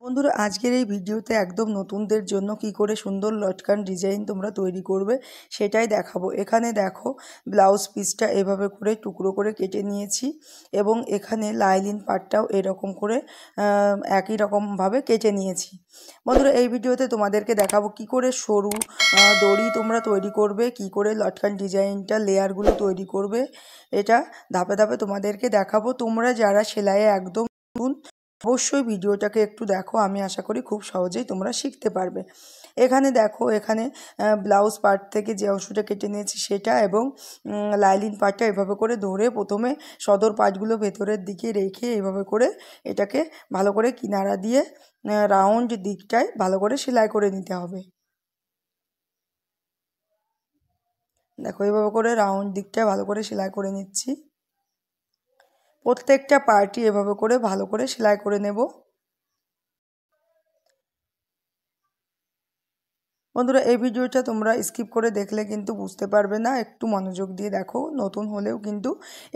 বন্ধুরা আজকের এই ভিডিওতে একদম নতুনদের জন্য কি করে সুন্দর লটকান ডিজাইন তোমরা তৈরি করবে সেটাই দেখাবো। এখানে দেখো ব্লাউজ পিসটা এভাবে করে টুকরো করে কেটে নিয়েছি এবং এখানে লাইলিন পাটটাও এরকম করে একই রকমভাবে কেটে নিয়েছি। বন্ধুরা এই ভিডিওতে তোমাদেরকে দেখাবো কি করে সরু দড়ি তোমরা তৈরি করবে, কি করে লটকান ডিজাইনটা লেয়ারগুলো তৈরি করবে, এটা ধাপে ধাপে তোমাদেরকে দেখাবো। তোমরা যারা সেলাইয়ে একদম অবশ্যই ভিডিওটাকে একটু দেখো, আমি আশা করি খুব সহজেই তোমরা শিখতে পারবে। এখানে দেখো, এখানে ব্লাউজ পার্ট থেকে যে অংশটা কেটে নিয়েছি সেটা এবং লাইলিন পার্টটা এভাবে করে ধরে প্রথমে সদর পার্টগুলো ভেতরের দিকে রেখে এভাবে করে এটাকে ভালো করে কিনারা দিয়ে রাউন্ড দিকটায় ভালো করে সেলাই করে নিতে হবে। দেখো এভাবে করে রাউন্ড দিকটায় ভালো করে সেলাই করে নিচ্ছি। প্রত্যেকটা পার্টই এভাবে করে ভালো করে সেলাই করে নেব। বন্ধুরা এই ভিডিওটা তোমরা স্কিপ করে দেখলে কিন্তু বুঝতে পারবে না, একটু মনোযোগ দিয়ে দেখো। নতুন হলেও কিন্তু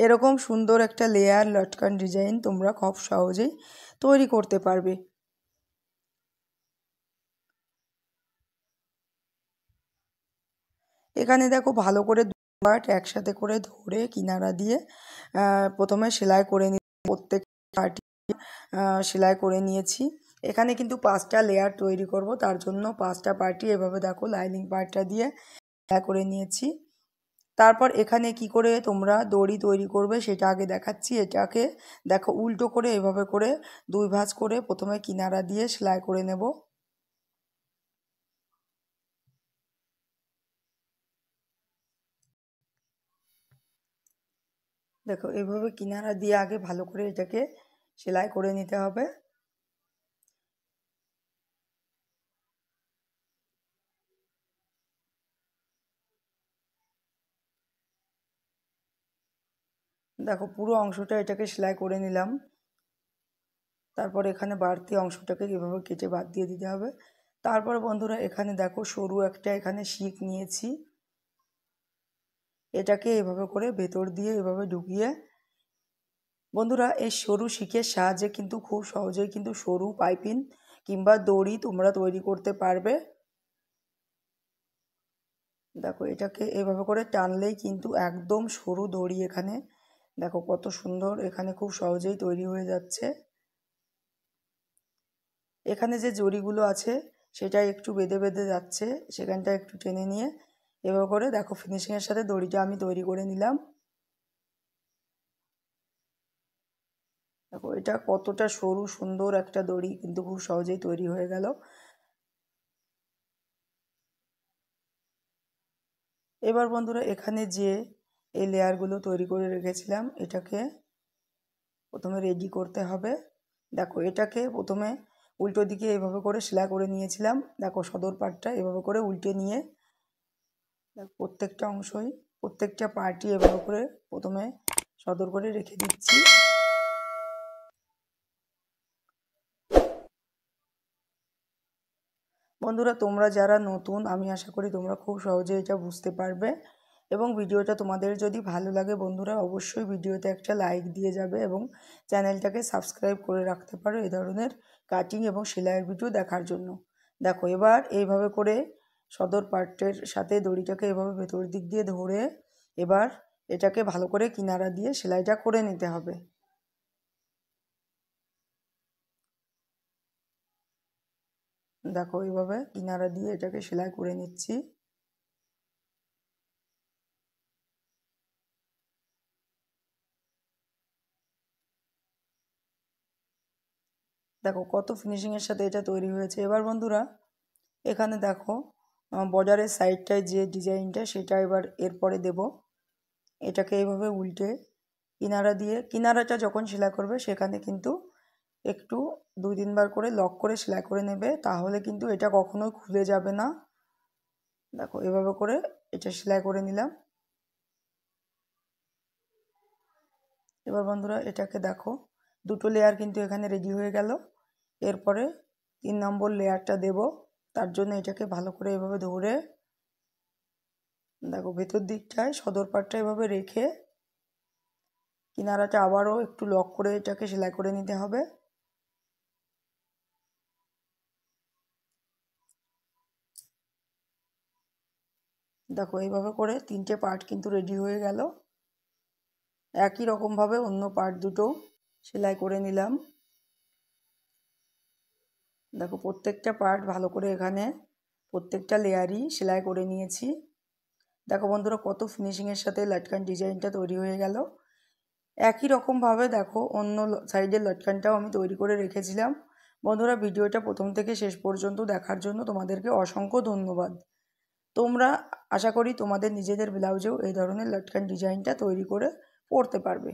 এরকম সুন্দর একটা লেয়ার লটকান ডিজাইন তোমরা খুব সহজেই তৈরি করতে পারবে। এখানে দেখো ভালো করে দু পার্ট একসাথে করে ধরে কিনারা দিয়ে প্রথমে সেলাই করে প্রত্যেক পার্টি সেলাই করে নিয়েছি। এখানে কিন্তু 5টা লেয়ার তৈরি করব, তার জন্য 5টা পার্টি এভাবে দেখো লাইনিং পার্টটা দিয়ে সেলাই করে নিয়েছি। তারপর এখানে কি করে তোমরা দড়ি তৈরি করবে সেটা আগে দেখাচ্ছি। এটাকে দেখো উল্টো করে এভাবে করে 2 ভাঁজ করে প্রথমে কিনারা দিয়ে সেলাই করে নেব। দেখো এইভাবে কিনারা দিয়ে আগে ভালো করে এটাকে সেলাই করে নিতে হবে। দেখো পুরো অংশটা এটাকে সেলাই করে নিলাম। তারপর এখানে বাড়তি অংশটাকে এভাবে কেটে বাদ দিয়ে দিতে হবে। তারপর বন্ধুরা এখানে দেখো সরু একটা এখানে শিক নিয়েছি, এটাকে এভাবে করে ভেতর দিয়ে এভাবে ঢুকিয়ে, বন্ধুরা এই সরু শিকের সাহায্যে কিন্তু খুব সহজেই কিন্তু সরু পাইপিং কিংবা দড়ি তোমরা তৈরি করতে পারবে। দেখো এটাকে এভাবে করে টানলেই কিন্তু একদম সরু দড়ি এখানে দেখো কত সুন্দর এখানে খুব সহজেই তৈরি হয়ে যাচ্ছে। এখানে যে জড়িগুলো আছে সেটা একটু বেঁধে বেঁধে যাচ্ছে, সেখানটা একটু টেনে নিয়ে এভাবে করে দেখো ফিনিশিংয়ের সাথে দড়িটা আমি তৈরি করে নিলাম। দেখো এটা কতটা সরু সুন্দর একটা দড়ি কিন্তু খুব সহজেই তৈরি হয়ে গেল। এবার বন্ধুরা এখানে যে এই লেয়ারগুলো তৈরি করে রেখেছিলাম এটাকে প্রথমে রেডি করতে হবে। দেখো এটাকে প্রথমে উল্টো দিকে এভাবে করে সেলাই করে নিয়েছিলাম। দেখো সদর পার্টটা এভাবে করে উল্টে নিয়ে প্রত্যেকটা অংশই প্রত্যেকটা পার্টই এভাবে করে প্রথমে সদর করে রেখে দিচ্ছি। বন্ধুরা তোমরা যারা নতুন, আমি আশা করি তোমরা খুব সহজে এটা বুঝতে পারবে এবং ভিডিওটা তোমাদের যদি ভালো লাগে বন্ধুরা অবশ্যই ভিডিওতে একটা লাইক দিয়ে যাবে এবং চ্যানেলটাকে সাবস্ক্রাইব করে রাখতে পারো এই ধরনের কাটিং এবং সেলাইয়ের ভিডিও দেখার জন্য। দেখো এবার এইভাবে করে সদর পার্টের সাথে দড়িটাকে এভাবে ভেতর দিক দিয়ে ধরে এবার এটাকে ভালো করে কিনারা দিয়ে সেলাইটা করে নিতে হবে। দেখো এইভাবে কিনারা দিয়ে এটাকে সেলাই করে নিচ্ছি। দেখো কত ফিনিশিংয়ের সাথে এটা তৈরি হয়েছে। এবার বন্ধুরা এখানে দেখো বর্ডারের সাইডটায় যে ডিজাইনটা সেটা এবার এরপরে দেব। এটাকে এইভাবে উল্টে কিনারা দিয়ে, কিনারাটা যখন সেলাই করবে সেখানে কিন্তু একটু 2-3 বার করে লক করে সেলাই করে নেবে, তাহলে কিন্তু এটা কখনোই খুলে যাবে না। দেখো এভাবে করে এটা সেলাই করে নিলাম। এবার বন্ধুরা এটাকে দেখো দুটো লেয়ার কিন্তু এখানে রেডি হয়ে গেল। এরপরে 3 নম্বর লেয়ারটা দেব, তার জন্য এটাকে ভালো করে এভাবে ধরে দেখো ভেতর দিকটায় সদর পাটটা এভাবে রেখে কিনারাটা আবারও একটু লক করে এটাকে সেলাই করে নিতে হবে। দেখো এইভাবে করে 3টে পার্ট কিন্তু রেডি হয়ে গেল। একই রকমভাবে অন্য পার্ট দুটো সেলাই করে নিলাম। দেখো প্রত্যেকটা পার্ট ভালো করে এখানে প্রত্যেকটা লেয়ারই সেলাই করে নিয়েছি। দেখো বন্ধুরা কত ফিনিশিংয়ের সাথে লটকান ডিজাইনটা তৈরি হয়ে গেল। একই রকমভাবে দেখো অন্য সাইডের লটকানটাও আমি তৈরি করে রেখেছিলাম। বন্ধুরা ভিডিওটা প্রথম থেকে শেষ পর্যন্ত দেখার জন্য তোমাদেরকে অসংখ্য ধন্যবাদ। তোমরা আশা করি তোমাদের নিজেদের ব্লাউজেও এই ধরনের লটকান ডিজাইনটা তৈরি করে পরতে পারবে।